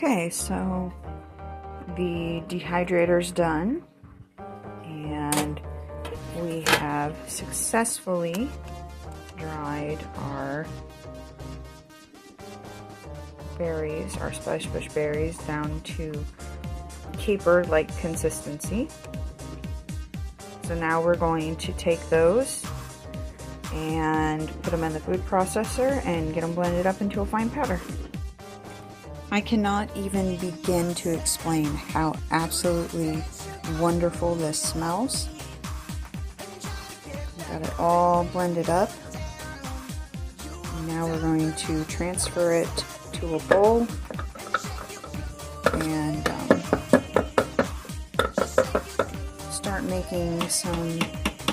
Okay, so the dehydrator's done, and we have successfully dried our berries, our spicebush berries, down to caper-like consistency. So now we're going to take those and put them in the food processor and get them blended up into a fine powder. I cannot even begin to explain how absolutely wonderful this smells. Got it all blended up. Now we're going to transfer it to a bowl and start making some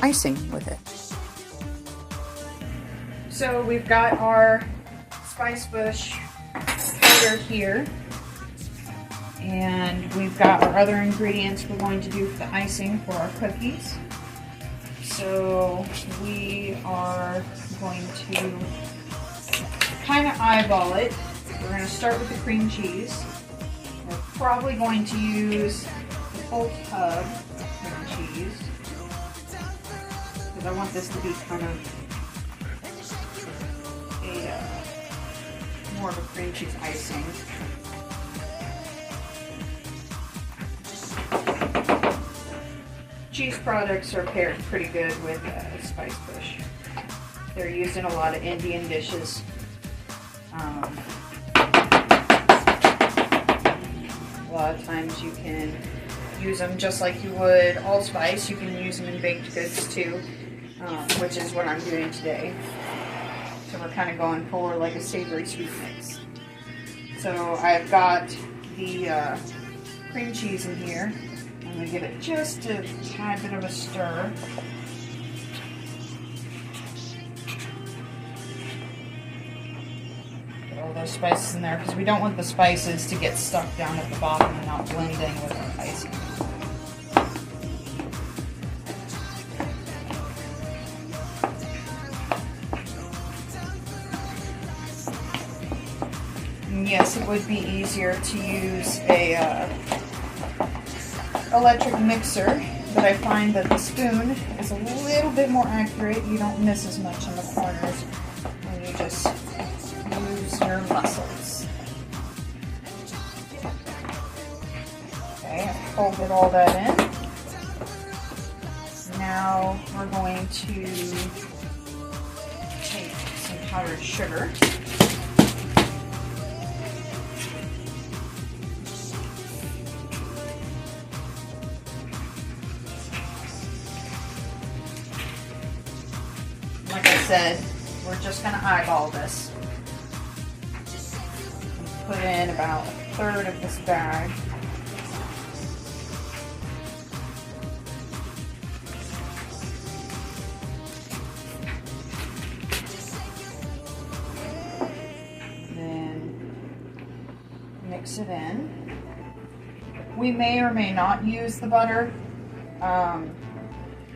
icing with it. So we've got our spicebush powder here, and we've got our other ingredients we're going to do for the icing for our cookies. So we are going to kind of eyeball it. We're going to start with the cream cheese. We're probably going to use the full tub of cream cheese because I want this to be kind of more of a cream cheese icing. Cheese products are paired pretty good with spicebush. They're used in a lot of Indian dishes. A lot of times you can use them just like you would allspice. You can use them in baked goods too, which is what I'm doing today. So we're kind of going for like a savory sweet mix. So I've got the cream cheese in here. I'm going to give it just a tad bit of a stir. Put all those spices in there because we don't want the spices to get stuck down at the bottom and not blend in with our icing. Yes, it would be easier to use a electric mixer, but I find that the spoon is a little bit more accurate. You don't miss as much in the corners when you just use your muscles. Okay, I've folded all that in. Now we're going to take some powdered sugar. Like I said, we're just going to eyeball this. Put in about a third of this bag. Then mix it in. We may or may not use the butter.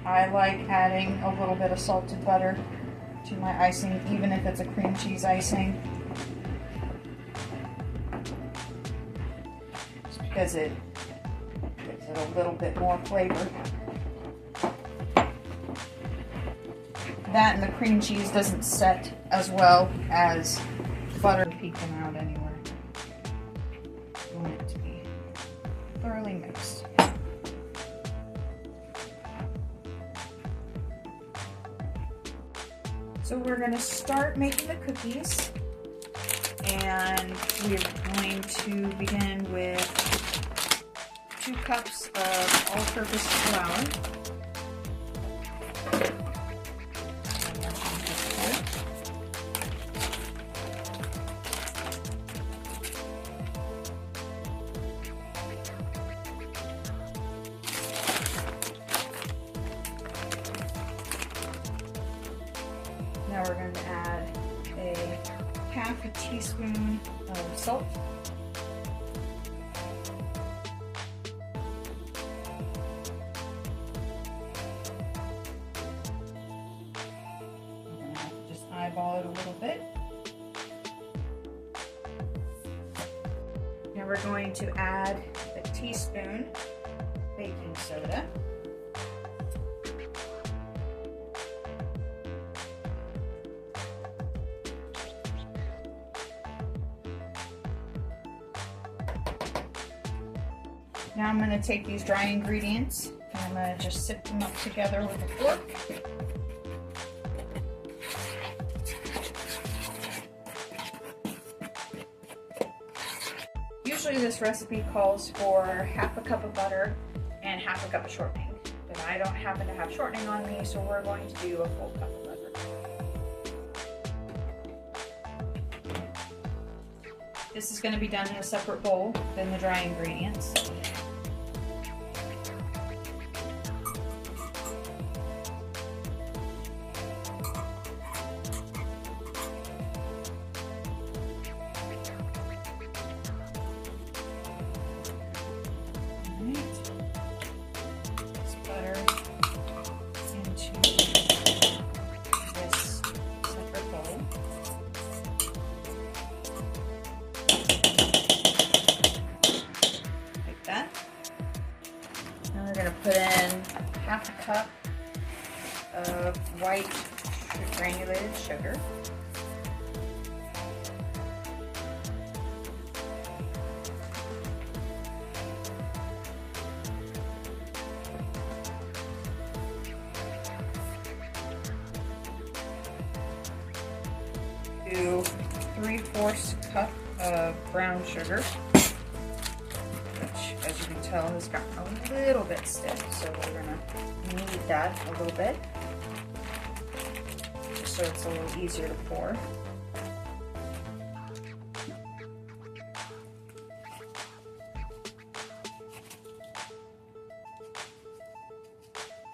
I like adding a little bit of salted butter to my icing, even if it's a cream cheese icing, just because it gives it a little bit more flavor. That and the cream cheese doesn't set as well as butter peeking out anywhere. I want it to be thoroughly mixed. So we're going to start making the cookies, and we're going to begin with 2 cups of all-purpose flour. Now we're going to add a half a teaspoon of salt. I'm going to just eyeball it a little bit. Now we're going to add a teaspoon baking soda. Now I'm going to take these dry ingredients and I'm going to just sift them up together with a fork. Usually this recipe calls for half a cup of butter and half a cup of shortening, but I don't happen to have shortening on me, so we're going to do a full cup of butter. This is going to be done in a separate bowl than the dry ingredients. Put in half a cup of white granulated sugar. Do 3/4 cup of brown sugar, which, as you can tell, has gotten a little bit stiff, so we're gonna knead that a little bit, just so it's a little easier to pour.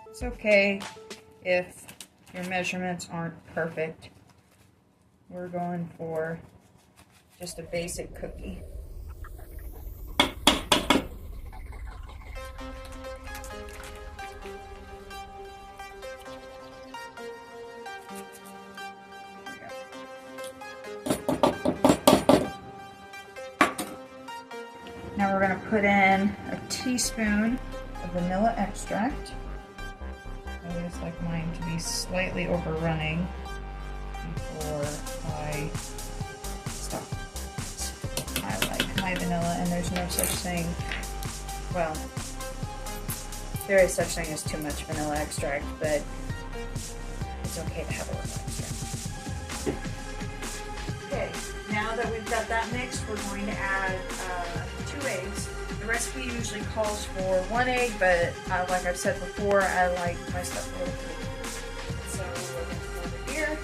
It's okay if your measurements aren't perfect. We're going for just a basic cookie. Now we're going to put in a teaspoon of vanilla extract. I always like mine to be slightly overrunning before I stop. I like my vanilla, and there's no such thing, well, there is such thing as too much vanilla extract, but it's okay to have a little extra. Okay, now that we've got that mixed, we're going to add 2 eggs. The recipe usually calls for 1 egg, but like I've said before, I like my stuff a little bit. So we're going to put it here.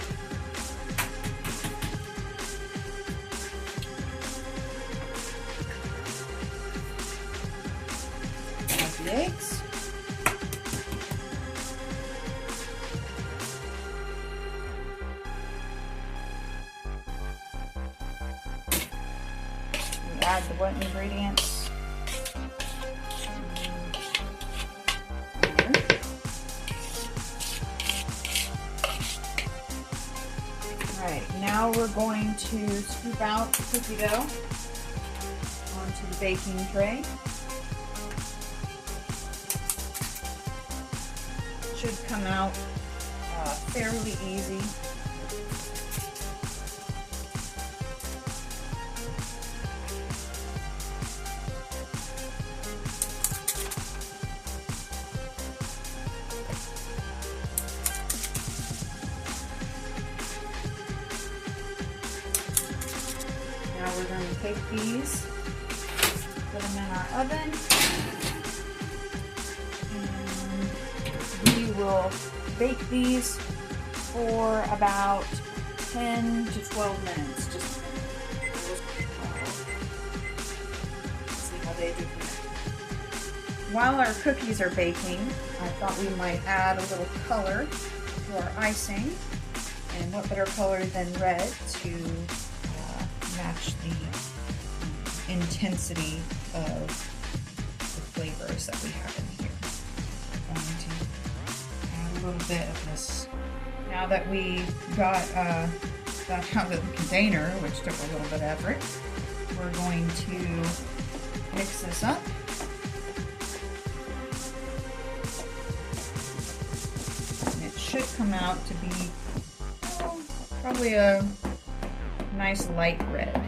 Add the eggs. Add the wet ingredients. Alright, now we're going to scoop out the cookie dough onto the baking tray. It should come out fairly easy. Now we're going to take these, put them in our oven, and we will bake these for about 10 to 12 minutes. Just see how they do from there. While our cookies are baking, I thought we might add a little color to our icing, and what better color than red to match the intensity of the flavors that we have in here. I'm going to add a little bit of this. Now that we got that out of the container, which took a little bit of effort, we're going to mix this up. And it should come out to be probably a nice light red.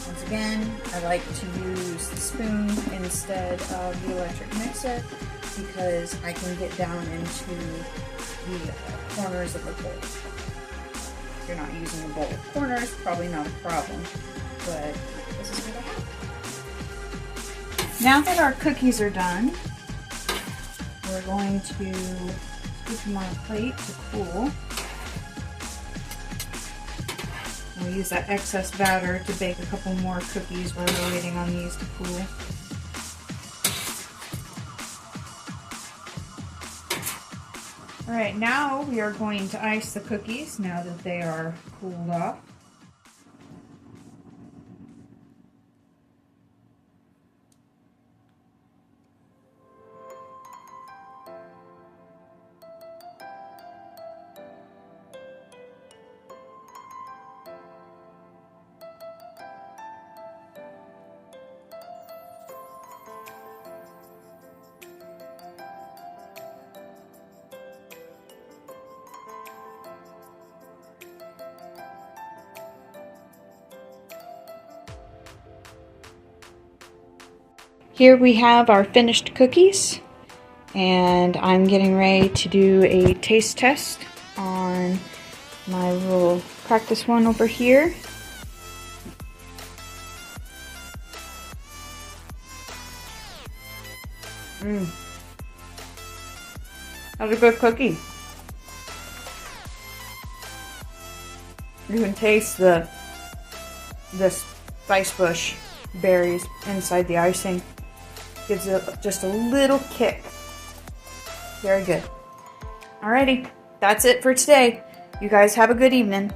Once again, I like to use the spoon instead of the electric mixer because I can get down into the corners of the bowl. If you're not using a bowl of corners, probably not a problem, but this is what I have. Now that our cookies are done, we're going to scoop them on a plate to cool. We'll use that excess batter to bake a couple more cookies while we're waiting on these to cool. Alright, now we are going to ice the cookies now that they are cooled off. Here we have our finished cookies, and I'm getting ready to do a taste test on my little practice one over here. That's a good cookie. You can taste the spicebush berries inside the icing. Gives it just a little kick. Very good. Alrighty, that's it for today. You guys have a good evening.